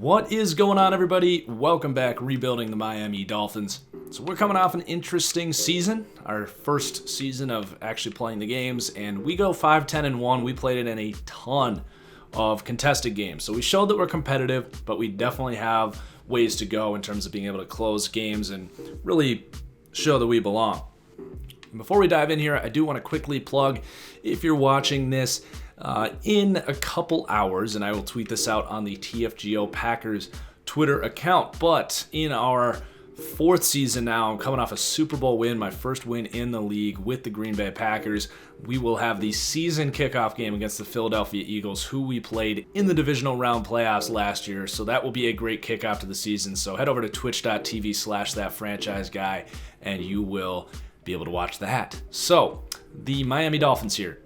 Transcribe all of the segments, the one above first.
What is going on, everybody? Welcome back, rebuilding the Miami Dolphins. So we're coming off an interesting season, our first season of actually playing the games, and we go 5-10-1. We played it in a ton of contested games. So we showed that we're competitive, but we definitely have ways to go in terms of being able to close games and really show that we belong. Before we dive in here, I do want to quickly plug, if you're watching this in a couple hours, and I will tweet this out on the TFGO Packers Twitter account, but in our fourth season now, I'm coming off a Super Bowl win, my first win in the league with the Green Bay Packers. We will have the season kickoff game against the Philadelphia Eagles, who we played in the divisional round playoffs last year, so that will be a great kickoff to the season. So head over to twitch.tv/ThatFranchiseGuy, and you will be able to watch that. So, the Miami Dolphins here.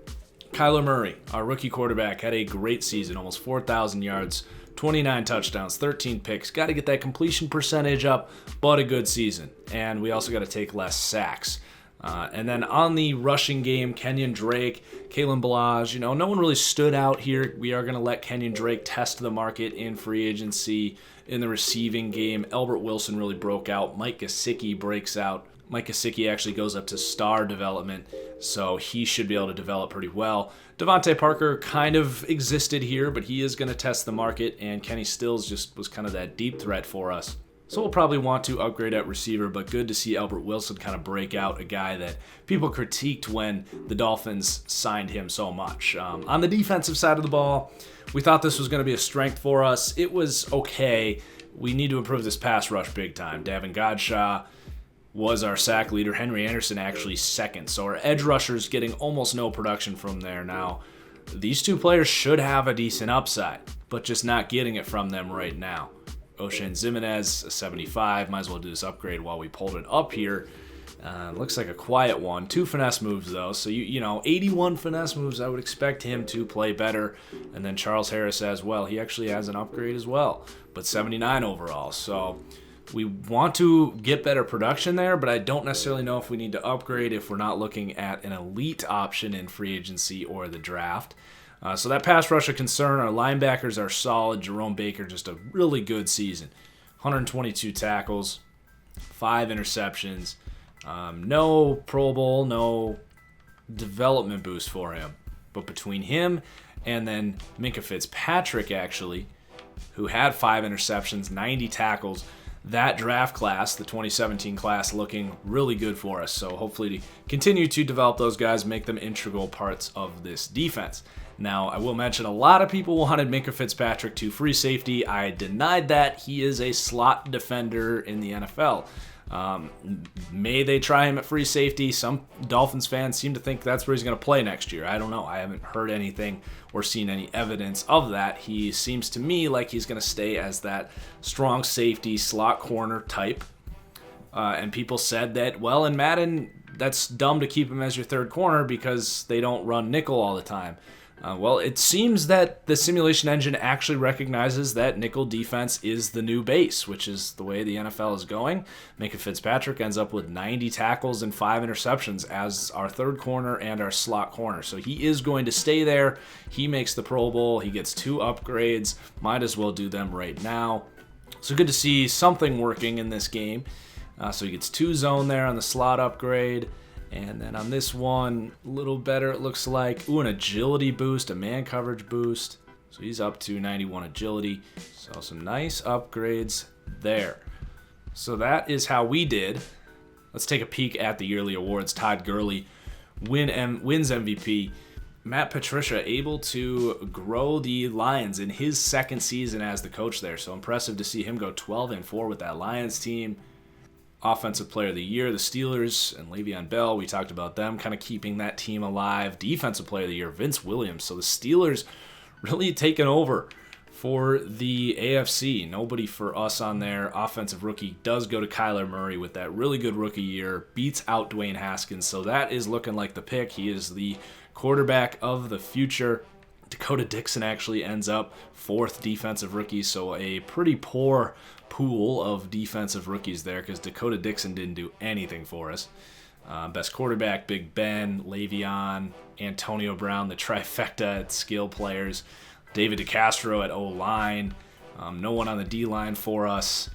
Kyler Murray, our rookie quarterback, had a great season, almost 4,000 yards, 29 touchdowns, 13 picks. Got to get that completion percentage up, but a good season. And we also got to take less sacks. And then on the rushing game, Kenyon Drake, Kalen Ballage, no one really stood out here. We are going to let Kenyon Drake test the market in free agency. In the receiving game, Albert Wilson really broke out. Mike Gesicki breaks out. Mike Gesicki actually goes up to star development, so he should be able to develop pretty well. Devontae Parker kind of existed here, but he is going to test the market, and Kenny Stills just was kind of that deep threat for us. So we'll probably want to upgrade at receiver, but good to see Albert Wilson kind of break out, a guy that people critiqued when the Dolphins signed him so much. On the defensive side of the ball, we thought this was going to be a strength for us. It was okay. We need to improve this pass rush big time. Davin Godchaux was our sack leader. Henry Anderson actually second. So our edge rushers getting almost no production from there. Now, these two players should have a decent upside, but just not getting it from them right now. Oshane Ximines, a 75. Might as well do this upgrade while we pulled it up here. Looks like a quiet one. 2 finesse moves, though. So, 81 finesse moves, I would expect him to play better. And then Charles Harris as well. He actually has an upgrade as well, but 79 overall. So we want to get better production there, but I don't necessarily know if we need to upgrade if we're not looking at an elite option in free agency or the draft. So that pass rush a concern. Our linebackers are solid. Jerome Baker, just a really good season. 122 tackles, 5 interceptions. No Pro Bowl, no development boost for him. But between him and then Minkah Fitzpatrick, actually, who had 5 interceptions, 90 tackles, that draft class, the 2017 class, looking really good for us. So hopefully to continue to develop those guys, make them integral parts of this defense. Now, I will mention a lot of people wanted Minkah Fitzpatrick to free safety. I denied that. He is a slot defender in the NFL. May they try him at free safety? Some Dolphins fans seem to think that's where he's going to play next year. I don't know. I haven't heard anything or seen any evidence of that. He seems to me like he's going to stay as that strong safety slot corner type. And people said that, well, in Madden, that's dumb to keep him as your third corner because they don't run nickel all the time. Well, it seems that the simulation engine actually recognizes that nickel defense is the new base, which is the way the NFL is going. Minkah Fitzpatrick ends up with 90 tackles and 5 interceptions as our third corner and our slot corner. So he is going to stay there. He makes the Pro Bowl. He gets 2 upgrades. Might as well do them right now. So good to see something working in this game. So he gets 2 zone there on the slot upgrade. And then on this one, a little better it looks like. Ooh, an agility boost, a man coverage boost. So he's up to 91 agility. So some nice upgrades there. So that is how we did. Let's take a peek at the yearly awards. Todd Gurley wins MVP. Matt Patricia able to grow the Lions in his second season as the coach there. So impressive to see him go 12-4 with that Lions team. Offensive Player of the Year, the Steelers and Le'Veon Bell. We talked about them kind of keeping that team alive. Defensive Player of the Year, Vince Williams. So the Steelers really taking over for the AFC. Nobody for us on there. Offensive Rookie does go to Kyler Murray with that really good rookie year. Beats out Dwayne Haskins. So that is looking like the pick. He is the quarterback of the future. Dakota Dixon actually ends up 4th defensive rookie, so a pretty poor pool of defensive rookies there because Dakota Dixon didn't do anything for us. Best quarterback, Big Ben, Le'Veon, Antonio Brown, the trifecta at skill players. David DeCastro at O-line. No one on the D-line for us.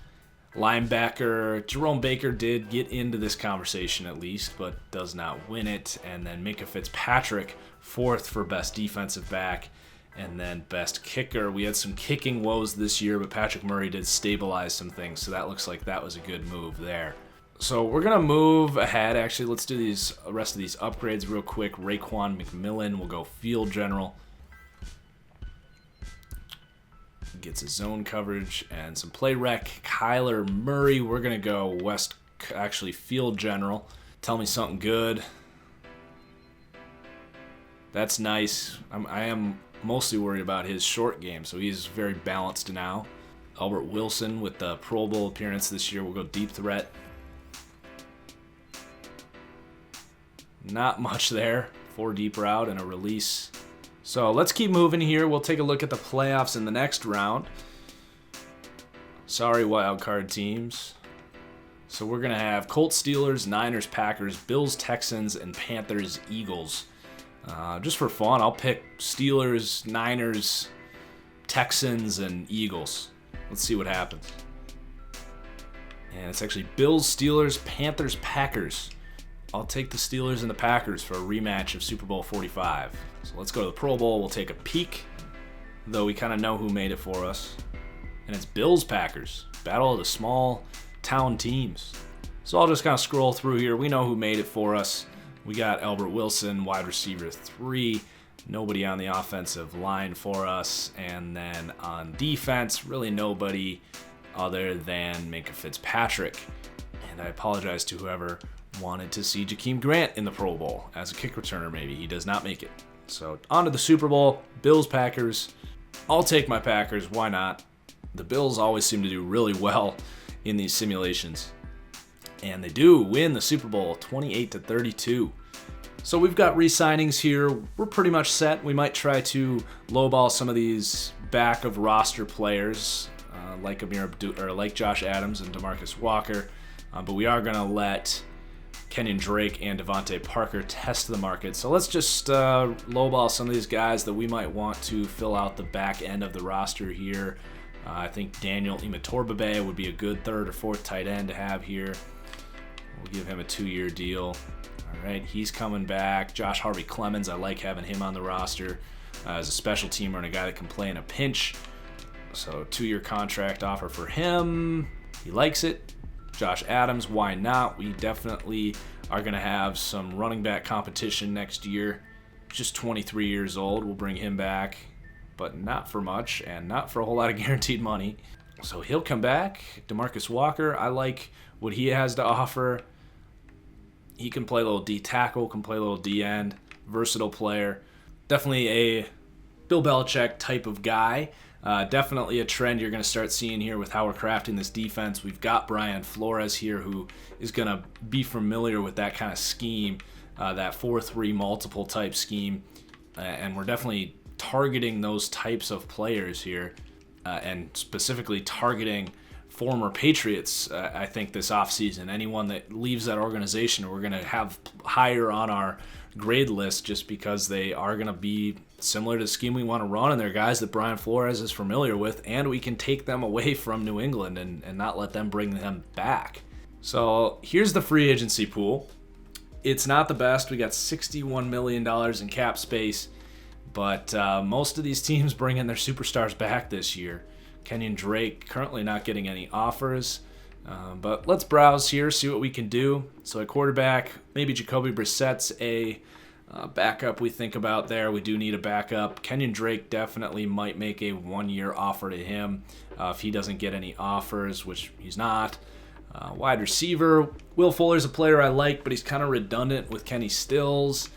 Linebacker Jerome Baker did get into this conversation at least, but does not win it. And then Minkah Fitzpatrick, 4th for best defensive back. And then best kicker. We had some kicking woes this year, but Patrick Murray did stabilize some things, so that looks like that was a good move there. So we're going to move ahead. Actually, let's do the rest of these upgrades real quick. RAEKWON McMillan will go field general. Gets his zone coverage and some play rec. Kyler Murray, we're going to go field general. Tell me something good. That's nice. I am mostly worried about his short game, so he's very balanced now. Albert Wilson with the Pro Bowl appearance this year will go deep threat. Not much there. 4 deep route and a release. So let's keep moving here. We'll take a look at the playoffs in the next round. Sorry, wild card teams. So we're going to have Colts, Steelers, Niners, Packers, Bills, Texans, and Panthers, Eagles. Just for fun, I'll pick Steelers, Niners, Texans, and Eagles. Let's see what happens. And it's actually Bills, Steelers, Panthers, Packers. I'll take the Steelers and the Packers for a rematch of Super Bowl 45. So let's go to the Pro Bowl. We'll take a peek, though we kind of know who made it for us. And it's Bills-Packers. Battle of the small town teams. So I'll just kind of scroll through here. We know who made it for us. We got Albert Wilson, wide receiver 3. Nobody on the offensive line for us. And then on defense, really nobody other than Minkah Fitzpatrick. And I apologize to whoever wanted to see Jakeem Grant in the Pro Bowl as a kick returner maybe. He does not make it. So on to the Super Bowl. Bills, Packers. I'll take my Packers. Why not? The Bills always seem to do really well in these simulations. And they do win the Super Bowl 28-32. So we've got re-signings here. We're pretty much set. We might try to lowball some of these back of roster players like Josh Adams and DeMarcus Walker. But we are going to let Kenyon Drake and Devontae Parker test the market. So let's just lowball some of these guys that we might want to fill out the back end of the roster here. I think Daniel Imatorbhebhe would be a good 3rd or 4th tight end to have here. We'll give him a 2-year deal. All right, he's coming back. Josh Harvey-Clemens, I like having him on the roster as a special teamer and a guy that can play in a pinch. So 2-year contract offer for him. He likes it. Josh Adams, why not? We definitely are going to have some running back competition next year. Just 23 years old. We'll bring him back, but not for much and not for a whole lot of guaranteed money. So he'll come back. DeMarcus Walker, I like what he has to offer. He can play a little D tackle, can play a little D end, versatile player. Definitely a Bill Belichick type of guy. Definitely a trend you're going to start seeing here with how we're crafting this defense. We've got Brian Flores here who is going to be familiar with that kind of scheme, that 4-3 multiple type scheme. And we're definitely targeting those types of players here and specifically targeting former Patriots, I think, this offseason. Anyone that leaves that organization, we're going to have higher on our grade list just because they are going to be similar to the scheme we want to run, and they're guys that Brian Flores is familiar with, and we can take them away from New England and not let them bring them back. So here's the free agency pool. It's not the best. We got $61 million in cap space, but most of these teams bring in their superstars back this year. Kenyon Drake currently not getting any offers, but let's browse here, see what we can do. So at quarterback, maybe Jacoby Brissett's a backup we think about there. We do need a backup. Kenyon Drake definitely might make a 1-year offer to him if he doesn't get any offers, which he's not. Wide receiver, Will Fuller's a player I like, but he's kind of redundant with Kenny Stills.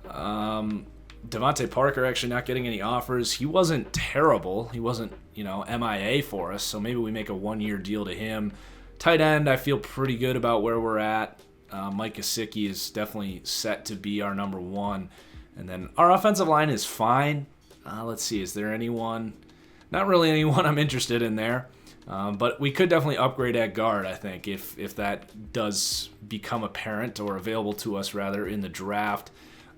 Devontae Parker actually not getting any offers. He wasn't terrible. He wasn't, MIA for us, so maybe we make a 1-year deal to him. Tight end, I feel pretty good about where we're at. Mike Gesicki is definitely set to be our number 1. And then our offensive line is fine. Let's see, is there anyone? Not really anyone I'm interested in there. But we could definitely upgrade at guard, I think, if that does become apparent or available to us, rather, in the draft.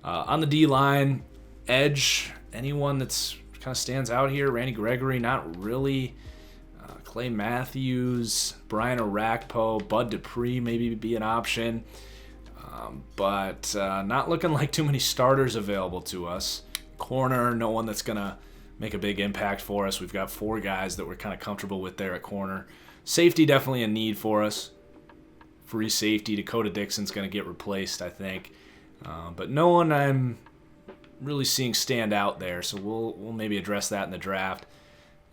On the D-line, edge, anyone that's kind of stands out here? Randy Gregory, not really. Clay Matthews, Brian Arakpo, Bud Dupree maybe be an option. But not looking like too many starters available to us. Corner, no one that's going to make a big impact for us. We've got 4 guys that we're kind of comfortable with there at corner. Safety, definitely a need for us. Free safety, Dakota Dixon's going to get replaced, I think. But no one I'm really seeing stand out there, so we'll maybe address that in the draft.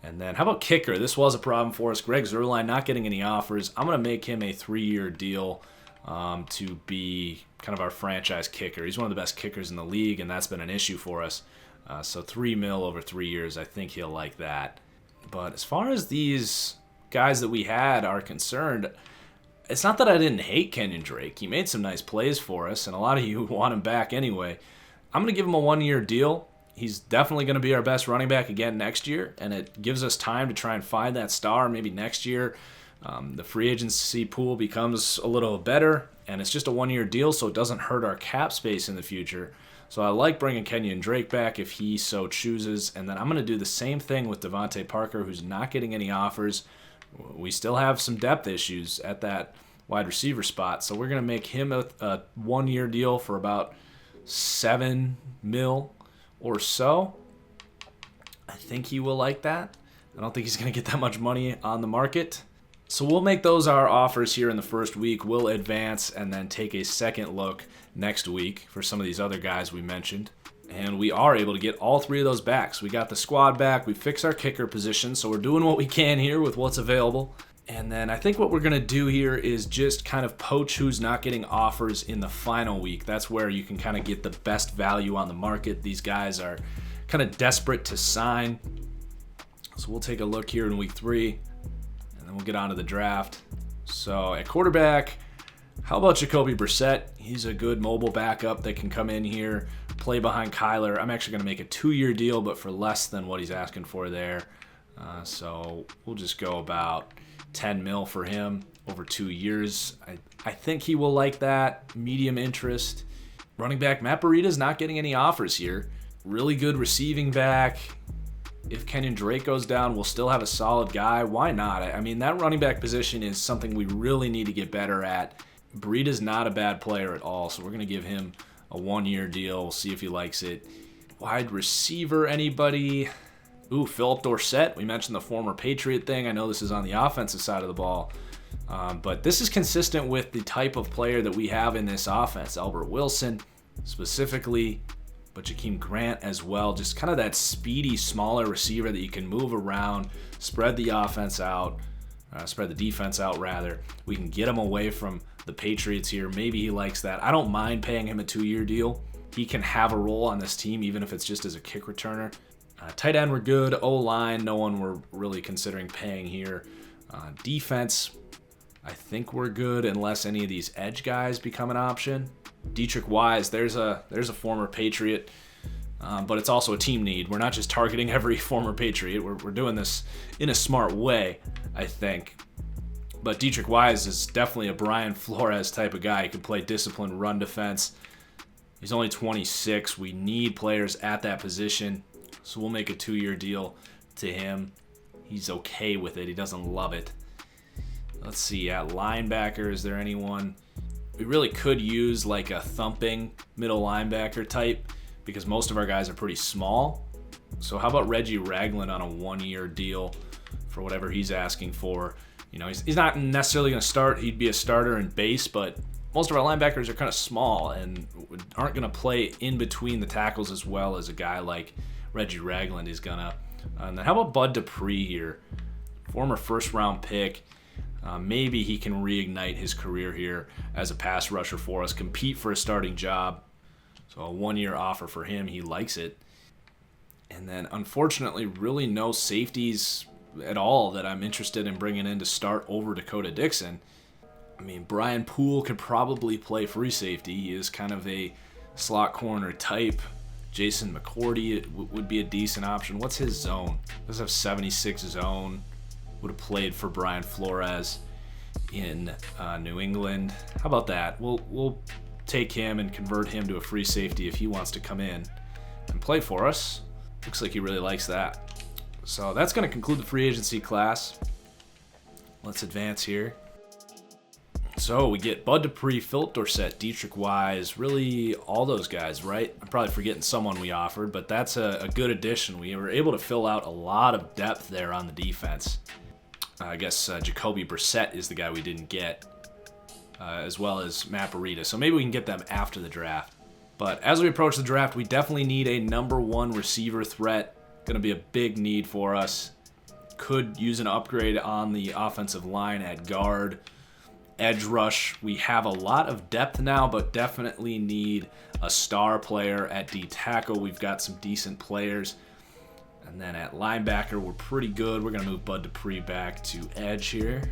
And then how about kicker? This was a problem for us. Greg Zuerlein not getting any offers. I'm going to make him a 3-year deal to be kind of our franchise kicker. He's one of the best kickers in the league, and that's been an issue for us. So $3 million over 3 years, I think he'll like that. But as far as these guys that we had are concerned, it's not that I didn't hate Kenyon Drake. He made some nice plays for us, and a lot of you want him back anyway. I'm going to give him a 1-year deal. He's definitely going to be our best running back again next year, and it gives us time to try and find that star maybe next year. The free agency pool becomes a little better, and it's just a 1-year deal, so it doesn't hurt our cap space in the future. So I like bringing Kenyon Drake back if he so chooses, and then I'm going to do the same thing with Devontae Parker, who's not getting any offers. We still have some depth issues at that wide receiver spot, so we're going to make him a 1-year deal for about $7 million or so. I think he will like that. I don't think he's going to get that much money on the market. So we'll make those our offers here in the first week. We'll advance and then take a second look next week for some of these other guys we mentioned. And we are able to get all 3 of those back. So we got the squad back. We fixed our kicker position. So we're doing what we can here with what's available. And then I think what we're going to do here is just kind of poach who's not getting offers in the final week. That's where you can kind of get the best value on the market. These guys are kind of desperate to sign. So we'll take a look here in week 3. And we'll get on to the draft. So at quarterback, how about Jacoby Brissett? He's a good mobile backup that can come in here, play behind Kyler. I'm actually going to make a 2-year deal, but for less than what he's asking for there. So we'll just go about $10 million for him over 2 years. I think he will like that. Medium interest. Running back, Matt Breida's not getting any offers here. Really good receiving back. If Kenyon Drake goes down, we'll still have a solid guy. Why not? I mean, that running back position is something we really need to get better at. Breida's not a bad player at all, so we're going to give him a 1-year deal. We'll see if he likes it. Wide receiver, anybody? Ooh, Philip Dorsett. We mentioned the former Patriot thing. I know this is on the offensive side of the ball. But this is consistent with the type of player that we have in this offense. Albert Wilson, specifically, but Jakeem Grant as well. Just kind of that speedy, smaller receiver that you can move around, spread the offense out, spread the defense out, rather. We can get him away from the Patriots here. Maybe he likes that. I don't mind paying him a 2-year deal. He can have a role on this team, even if it's just as a kick returner. Tight end, we're good. O-line, no one we're really considering paying here. Defense, I think we're good unless any of these edge guys become an option. Dietrich Wise, there's a former Patriot, but it's also a team need. We're not just targeting every former Patriot. We're doing this in a smart way, I think. But Dietrich Wise is definitely a Brian Flores type of guy. He can play disciplined run defense. He's only 26. We need players at that position, so we'll make a 2-year deal to him. He's okay with it. He doesn't love it. Let's see, at linebacker, is there anyone? We really could use like a thumping middle linebacker type because most of our guys are pretty small. So how about Reggie Ragland on a 1-year deal for whatever he's asking for? You know, he's not necessarily going to start. He'd be a starter in base, but most of our linebackers are kind of small and aren't going to play in between the tackles as well as a guy like Reggie Ragland is going to. And then how about Bud Dupree here? Former first-round pick. Maybe he can reignite his career here as a pass rusher for us, compete for a starting job. So a 1-year offer for him. He likes it. And then, unfortunately, really no safeties at all that I'm interested in bringing in to start over Dakota Dixon. I mean, Brian Poole could probably play free safety. He is kind of a slot corner type. Jason McCourty would be a decent option. What's his zone? Does have 76 zone. Would have played for Brian Flores in New England. How about that? We'll take him and convert him to a free safety if he wants to come in and play for us. Looks like he really likes that. So that's going to conclude the free agency class. Let's advance here. So we get Bud Dupree, Philip Dorsett, Dietrich Wise, really all those guys, right? I'm probably forgetting someone we offered, but that's a good addition. We were able to fill out a lot of depth there on the defense. I guess Jacoby Brissett is the guy we didn't get, as well as Matt Breida. So maybe we can get them after the draft. But as we approach the draft, we definitely need a number one receiver threat. Going to be a big need for us. Could use an upgrade on the offensive line at guard. Edge rush, we have a lot of depth now, but definitely need a star player at D tackle. We've got some decent players. And then at linebacker, we're pretty good. We're going to move Bud Dupree back to edge here.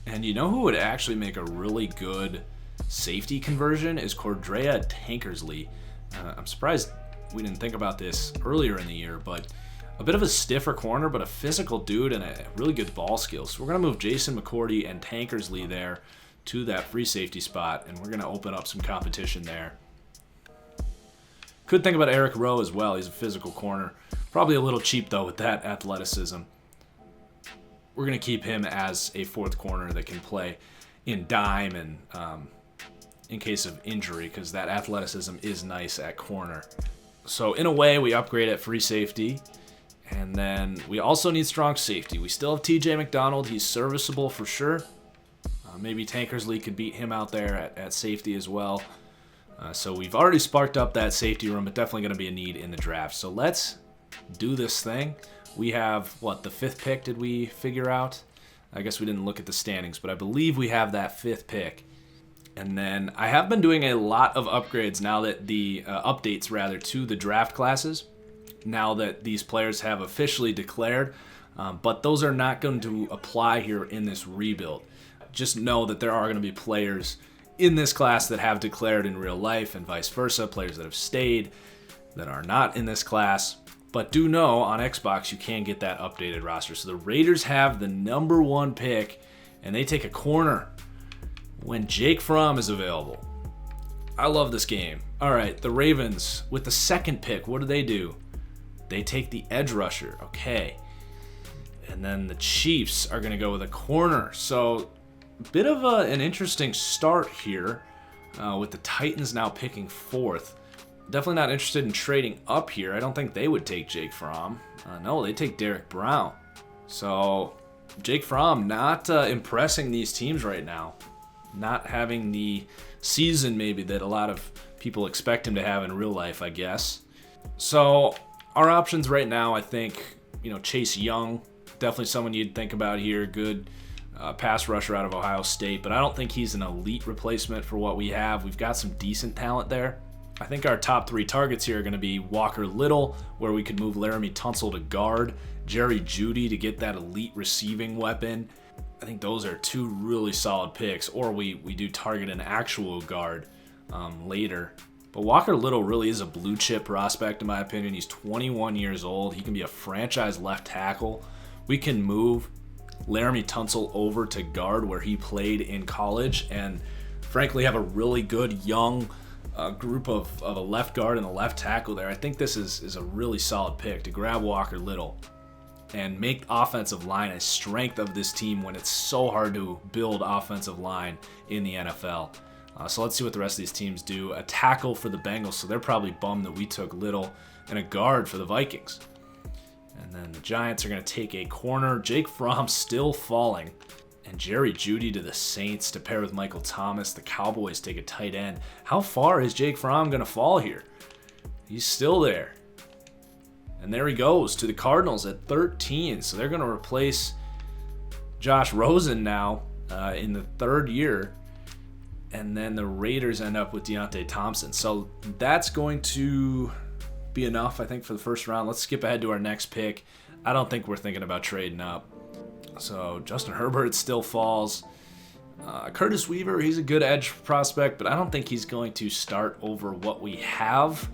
And you know who would actually make a really good safety conversion is Cordrea Tankersley. I'm surprised we didn't think about this earlier in the year, but a bit of a stiffer corner, but a physical dude and a really good ball skills. So we're going to move Jason McCourty and Tankersley there to that free safety spot, and we're going to open up some competition there. Could think about Eric Rowe as well. He's a physical corner. Probably a little cheap, though, with that athleticism. We're going to keep him as a fourth corner that can play in dime and in case of injury, because that athleticism is nice at corner. So in a way, we upgrade at free safety. And then we also need strong safety. We still have TJ McDonald. He's serviceable for sure. Maybe Tankersley could beat him out there at safety as well. So we've already sparked up that safety room, but definitely going to be a need in the draft. So let's do this thing. We have, the fifth pick did we figure out? I guess we didn't look at the standings, but I believe we have that fifth pick. And then I have been doing a lot of upgrades now that the updates, rather, to the draft classes. Now that these players have officially declared, but those are not going to apply here in this rebuild. Just know that there are going to be players in this class that have declared in real life and vice versa, players that have stayed that are not in this class. But do know on Xbox you can get that updated roster. So the Raiders have the number one pick, and they take a corner when Jake Fromm is available. I love this game. All right, the Ravens with the second pick, what do? They take the edge rusher. Okay. And then the Chiefs are going to go with a corner. So a bit of an interesting start here with the Titans now picking fourth. Definitely not interested in trading up here. I don't think they would take Jake Fromm. No, they take Derek Brown. So Jake Fromm not impressing these teams right now. Not having the season maybe that a lot of people expect him to have in real life, I guess. So our options right now, I think, Chase Young, definitely someone you'd think about here. Good pass rusher out of Ohio State, but I don't think he's an elite replacement for what we have. We've got some decent talent there. I think our top three targets here are going to be Walker Little, where we could move Laramie Tunsil to guard, Jerry Jeudy to get that elite receiving weapon. I think those are two really solid picks, or we do target an actual guard later. But Walker Little really is a blue chip prospect in my opinion. He's 21 years old. He can be a franchise left tackle. We can move Laramie Tunsil over to guard where he played in college and frankly have a really good young group of a left guard and a left tackle there. I think this is a really solid pick to grab Walker Little and make offensive line a strength of this team when it's so hard to build offensive line in the NFL. So let's see what the rest of these teams do. A tackle for the Bengals, so they're probably bummed that we took Little, and a guard for the Vikings. And then the Giants are going to take a corner. Jake Fromm still falling. And Jerry Jeudy to the Saints to pair with Michael Thomas. The Cowboys take a tight end. How far is Jake Fromm going to fall here? He's still there. And there he goes to the Cardinals at 13. So they're going to replace Josh Rosen now in the third year. And then the Raiders end up with Deontay Thompson. So that's going to be enough, I think, for the first round. Let's skip ahead to our next pick. I don't think we're thinking about trading up. So Justin Herbert still falls. Curtis Weaver, he's a good edge prospect, but I don't think he's going to start over what we have.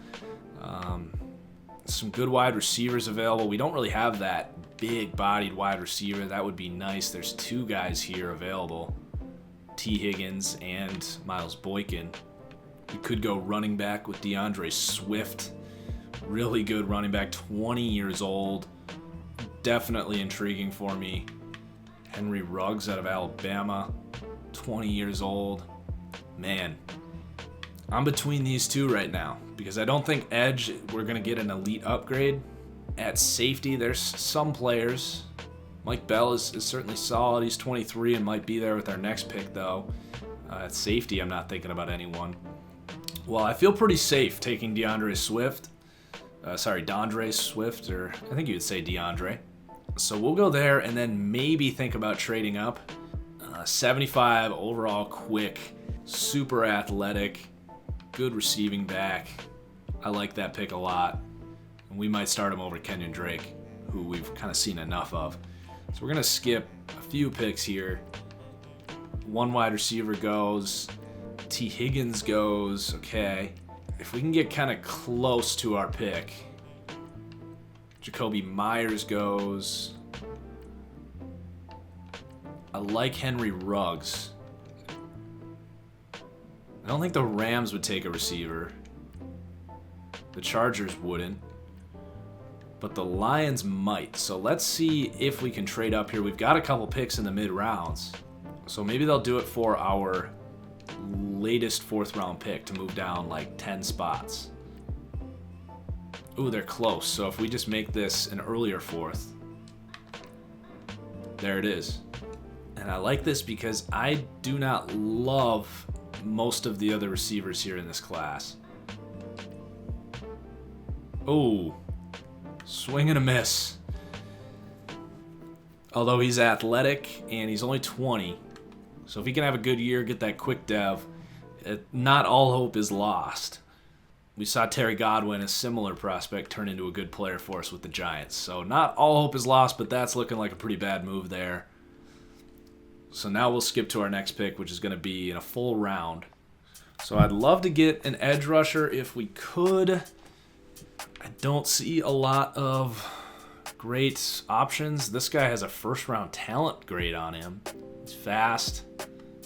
Some good wide receivers available. We don't really have that big-bodied wide receiver. That would be nice. There's two guys here available. T. Higgins and Miles Boykin. We could go running back with DeAndre Swift. Really good running back, 20 years old. Definitely intriguing for me. Henry Ruggs out of Alabama, 20 years old. Man, I'm between these two right now because I don't think edge, we're going to get an elite upgrade. At safety, there's some players. Mike Bell is certainly solid. He's 23 and might be there with our next pick, though. At safety, I'm not thinking about anyone. Well, I feel pretty safe taking DeAndre Swift. Dondre Swift, or I think you would say DeAndre. So we'll go there and then maybe think about trading up. 75 overall, quick, super athletic, good receiving back. I like that pick a lot. And we might start him over Kenyon Drake, who we've kind of seen enough of. So we're going to skip a few picks here. One wide receiver goes. T. Higgins goes. Okay. If we can get kind of close to our pick. Jacoby Myers goes. I like Henry Ruggs. I don't think the Rams would take a receiver. The Chargers wouldn't. But the Lions might. So let's see if we can trade up here. We've got a couple picks in the mid-rounds. So maybe they'll do it for our latest 4th round pick to move down like 10 spots. Ooh, they're close. So if we just make this an earlier 4th. There it is. And I like this because I do not love most of the other receivers here in this class. Oh, swing and a miss. Although he's athletic and he's only 20. So if he can have a good year, get that quick dev, not all hope is lost. We saw Terry Godwin, a similar prospect, turn into a good player for us with the Giants. So not all hope is lost, but that's looking like a pretty bad move there. So now we'll skip to our next pick, which is going to be in a full round. So I'd love to get an edge rusher if we could. I don't see a lot of great options. This guy has a 1st round talent grade on him. He's fast,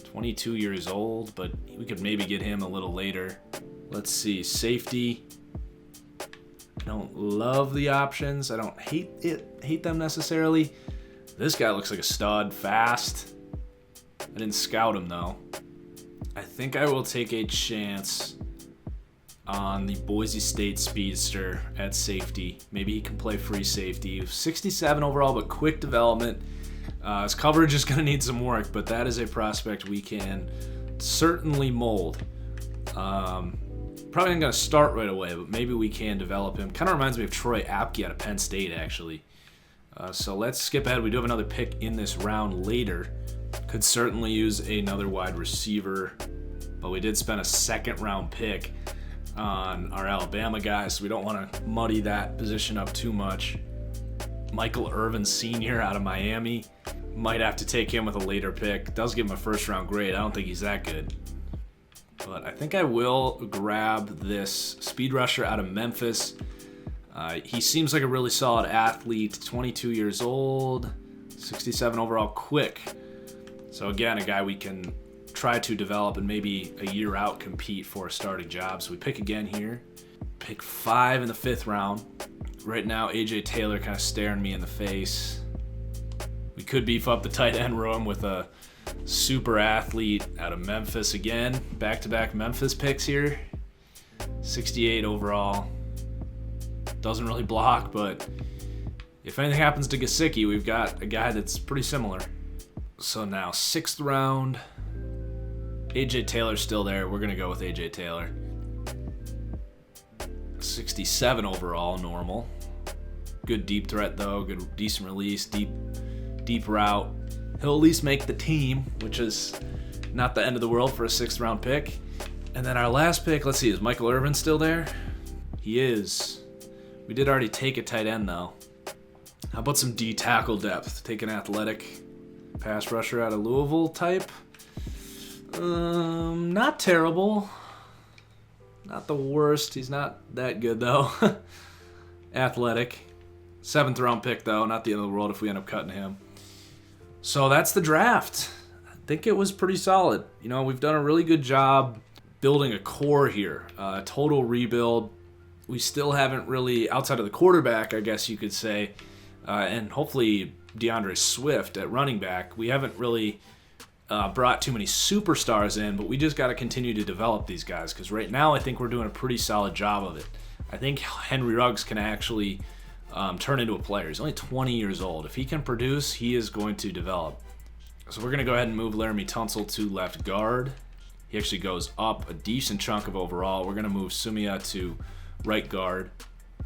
22 years old, but we could maybe get him a little later. Let's see, safety. I don't love the options. I don't hate them necessarily. This guy looks like a stud, fast. I didn't scout him though. I think I will take a chance on the Boise State speedster at safety. Maybe he can play free safety. 67 overall, but quick development. His coverage is going to need some work, but that is a prospect we can certainly mold. Probably not going to start right away, but maybe we can develop him. Kind of reminds me of Troy Apke out of Penn State, actually. So let's skip ahead. We do have another pick in this round later. Could certainly use another wide receiver, but we did spend a 2nd round pick on our Alabama guys, so we don't want to muddy that position up too much. Michael Irvin Sr. out of Miami. Might have to take him with a later pick. Does give him a 1st round grade. I don't think he's that good. But I think I will grab this speed rusher out of Memphis. He seems like a really solid athlete. 22 years old. 67 overall, quick. So again, a guy we can try to develop and maybe a year out compete for a starting job. So we pick again here. Pick 5 in the 5th round. Right now, AJ Taylor kind of staring me in the face. We could beef up the tight end room with a super athlete out of Memphis again. Back-to-back Memphis picks here. 68 overall. Doesn't really block, but if anything happens to Gesicki, we've got a guy that's pretty similar. So now 6th round. AJ Taylor's still there. We're going to go with AJ Taylor. 67 overall, normal. Good deep threat though. Good decent release. Deep route. He'll at least make the team, which is not the end of the world for a 6th round pick. And then our last pick, let's see, is Michael Irvin still there? He is. We did already take a tight end though. How about some D tackle depth? Take an athletic pass rusher out of Louisville type. Not terrible. Not the worst. He's not that good though. Athletic. 7th round pick though. Not the end of the world if we end up cutting him. So that's the draft. I think it was pretty solid. You know, we've done a really good job building a core here. Total rebuild. We still haven't really, outside of the quarterback, I guess you could say, and hopefully DeAndre Swift at running back. We haven't really brought too many superstars in, but we just got to continue to develop these guys, because right now I think we're doing a pretty solid job of it. I think Henry Ruggs can actually turn into a player. He's only 20 years old. If he can produce, he is going to develop. So we're going to go ahead and move Laramie Tunsil to left guard. He actually goes up a decent chunk of overall. We're going to move Sumia to right guard.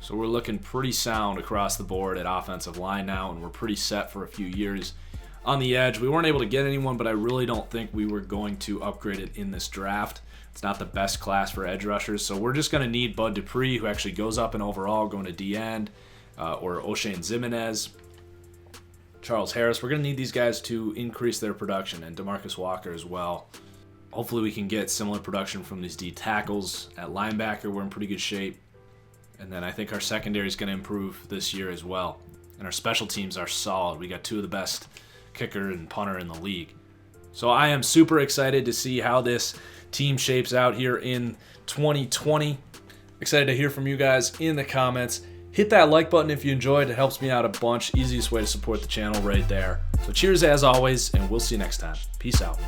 So we're looking pretty sound across the board at offensive line now, and we're pretty set for a few years. On the edge, we weren't able to get anyone, but I really don't think we were going to upgrade it in this draft. It's not the best class for edge rushers, so we're just going to need Bud Dupree, who actually goes up in overall, going to D-end, or O'Shane Zimenez, Charles Harris. We're going to need these guys to increase their production, and DeMarcus Walker as well. Hopefully we can get similar production from these D tackles. At linebacker, we're in pretty good shape. And then I think our secondary is going to improve this year as well. And our special teams are solid. We got two of the best kicker and punter in the league. So I am super excited to see how this team shapes out here in 2020. Excited to hear from you guys in the comments. Hit that like button if you enjoyed. It helps me out a bunch. Easiest way to support the channel right there. So cheers as always, and we'll see you next time. Peace out.